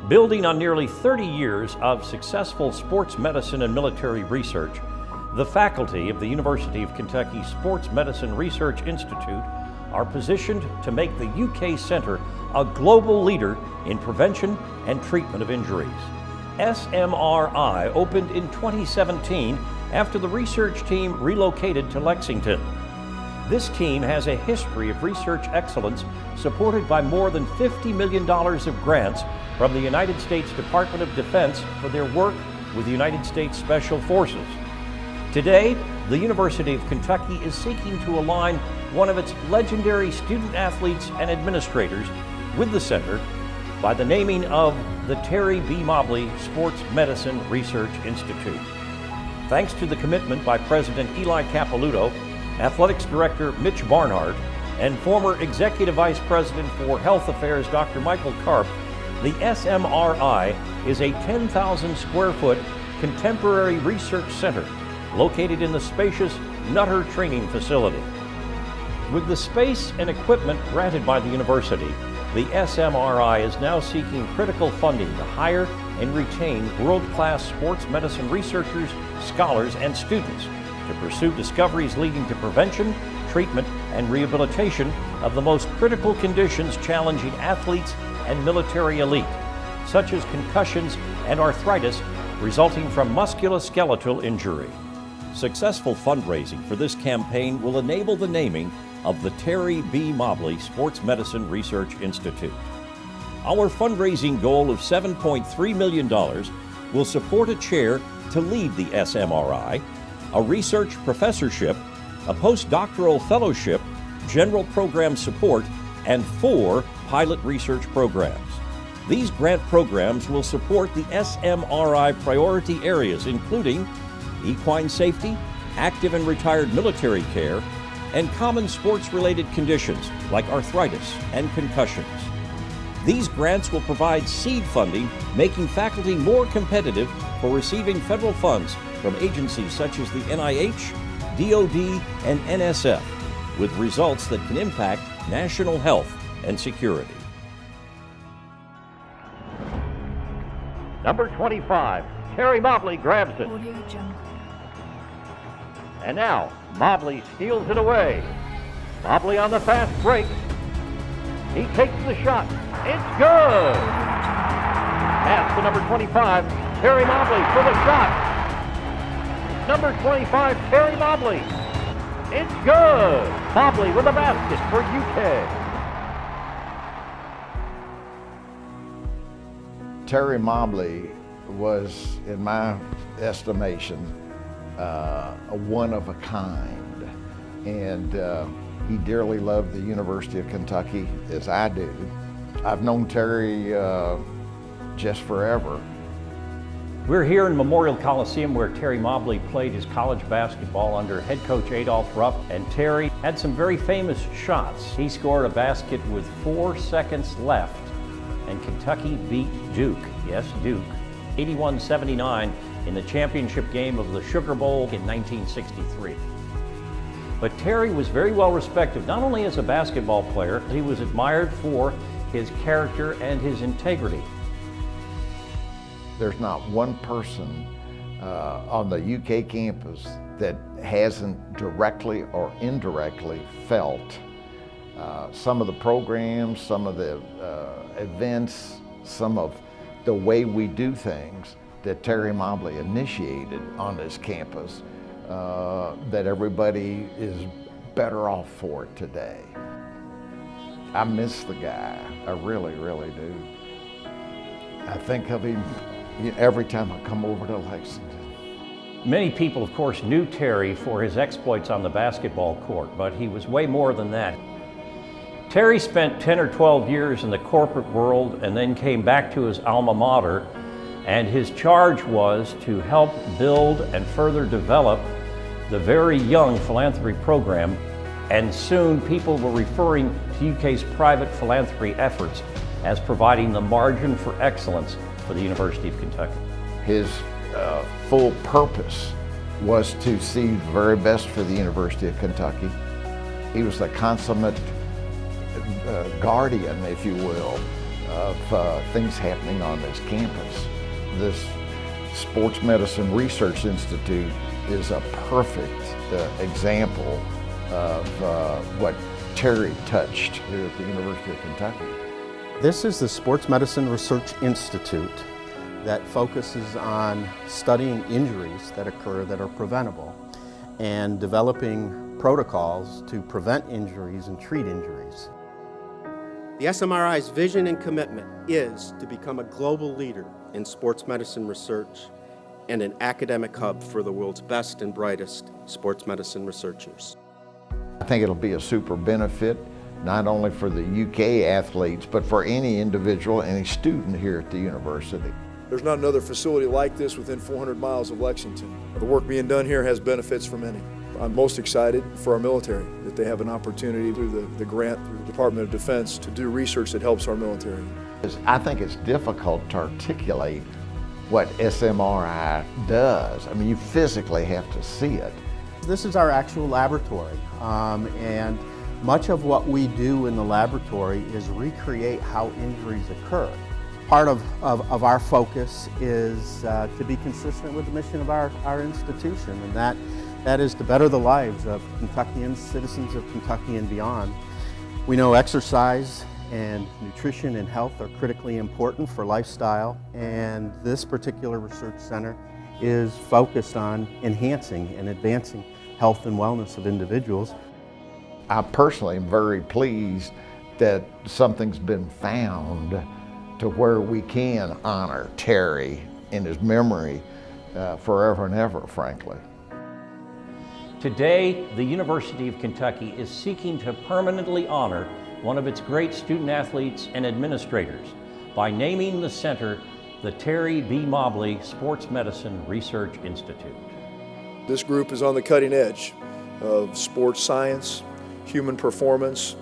Building on nearly 30 years of successful sports medicine and military research, the faculty of the University of Kentucky Sports Medicine Research Institute are positioned to make the UK Center a global leader in prevention and treatment of injuries. SMRI opened in 2017 after the research team relocated to Lexington. This team has a history of research excellence supported by more than $50 million of grants from the United States Department of Defense for their work with the United States Special Forces. Today, the University of Kentucky is seeking to align one of its legendary student athletes and administrators with the center by the naming of the Terry B. Mobley Sports Medicine Research Institute. Thanks to the commitment by President Eli Capilouto, Athletics Director Mitch Barnhart, and former Executive Vice President for Health Affairs Dr. Michael Karp, the SMRI is a 10,000 square foot contemporary research center located in the spacious Nutter Training Facility. With the space and equipment granted by the university, the SMRI is now seeking critical funding to hire and retain world-class sports medicine researchers, scholars, and students to pursue discoveries leading to prevention, treatment, and rehabilitation of the most critical conditions challenging athletes and military elite, such as concussions and arthritis resulting from musculoskeletal injury. Successful fundraising for this campaign will enable the naming of the Terry B. Mobley Sports Medicine Research Institute. Our fundraising goal of $7.3 million will support a chair to lead the SMRI, a research professorship, a postdoctoral fellowship, general program support, and 4 pilot research programs. These grant programs will support the SMRI priority areas, including equine safety, active and retired military care, and common sports-related conditions like arthritis and concussions. These grants will provide seed funding, making faculty more competitive for receiving federal funds from agencies such as the NIH, DoD, and NSF, with results that can impact national health and security. Number 25, Terry Mobley grabs it. And now, Mobley steals it away. Mobley on the fast break. He takes the shot. It's good! Pass to number 25, Terry Mobley for the shot. Number 25, Terry Mobley. It's good! Mobley with a basket for UK. Terry Mobley was, in my estimation, a one of a kind, and he dearly loved the University of Kentucky, as I do. I've known Terry just forever. We're here in Memorial Coliseum where Terry Mobley played his college basketball under head coach Adolph Rupp, and Terry had some very famous shots. He scored a basket with 4 seconds left, and Kentucky beat Duke, yes, Duke, 81-79 in the championship game of the Sugar Bowl in 1963. But Terry was very well respected, not only as a basketball player, he was admired for his character and his integrity. There's not one person on the UK campus that hasn't directly or indirectly felt some of the programs, some of the events, some of the way we do things that Terry Mobley initiated on this campus, that everybody is better off for it today. I miss the guy, I really, really do. I think of him every time I come over to Lexington. Many people, of course, knew Terry for his exploits on the basketball court, but he was way more than that. Terry spent 10 or 12 years in the corporate world and then came back to his alma mater, and his charge was to help build and further develop the very young philanthropy program, and soon people were referring to UK's private philanthropy efforts as providing the margin for excellence for the University of Kentucky. His full purpose was to see the very best for the University of Kentucky. He was the consummate guardian, if you will, of things happening on this campus. This Sports Medicine Research Institute is a perfect example of what Terry touched here at the University of Kentucky. This is the Sports Medicine Research Institute that focuses on studying injuries that occur that are preventable and developing protocols to prevent injuries and treat injuries. The SMRI's vision and commitment is to become a global leader in sports medicine research and an academic hub for the world's best and brightest sports medicine researchers. I think it'll be a super benefit, not only for the UK athletes, but for any individual, any student here at the university. There's not another facility like this within 400 miles of Lexington. The work being done here has benefits for many. I'm most excited for our military, that they have an opportunity through the grant, through the Department of Defense, to do research that helps our military. I think it's difficult to articulate what SMRI does. I mean, you physically have to see it. This is our actual laboratory, and much of what we do in the laboratory is recreate how injuries occur. Part of our focus is to be consistent with the mission of our institution, and that is to better the lives of Kentuckians, citizens of Kentucky and beyond. We know exercise and nutrition and health are critically important for lifestyle, and this particular research center is focused on enhancing and advancing health and wellness of individuals. I personally am very pleased that something's been found to where we can honor Terry in his memory forever and ever, frankly. Today, the University of Kentucky is seeking to permanently honor one of its great student athletes and administrators by naming the center the Terry B. Mobley Sports Medicine Research Institute. This group is on the cutting edge of sports science, human performance,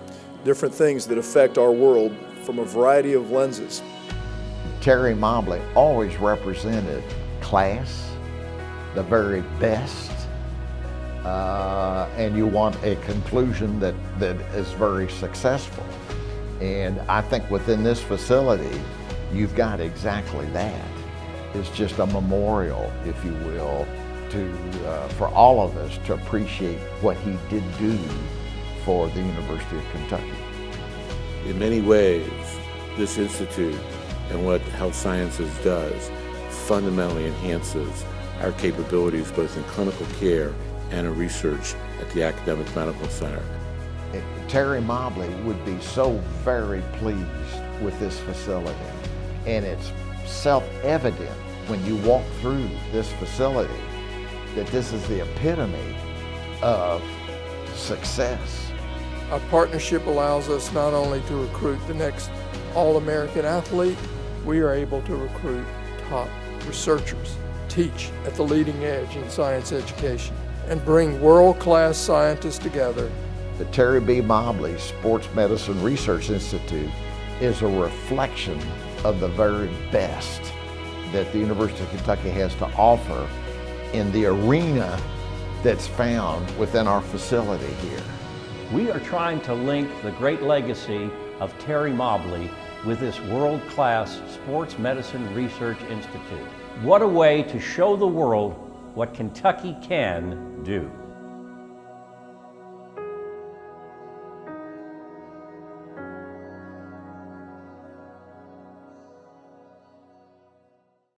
different things that affect our world from a variety of lenses. Terry Mobley always represented class, the very best, and you want a conclusion that is very successful. And I think within this facility, you've got exactly that. It's just a memorial, if you will, for all of us to appreciate what he did do for the University of Kentucky. In many ways, this institute and what health sciences does fundamentally enhances our capabilities both in clinical care and in research at the Academic Medical Center. Terry Mobley would be so very pleased with this facility, and it's self-evident when you walk through this facility that this is the epitome of success. Our partnership allows us not only to recruit the next All-American athlete, we are able to recruit top researchers, teach at the leading edge in science education, and bring world-class scientists together. The Terry B. Mobley Sports Medicine Research Institute is a reflection of the very best that the University of Kentucky has to offer in the arena that's found within our facility here. We are trying to link the great legacy of Terry Mobley with this world-class Sports Medicine Research Institute. What a way to show the world what Kentucky can do.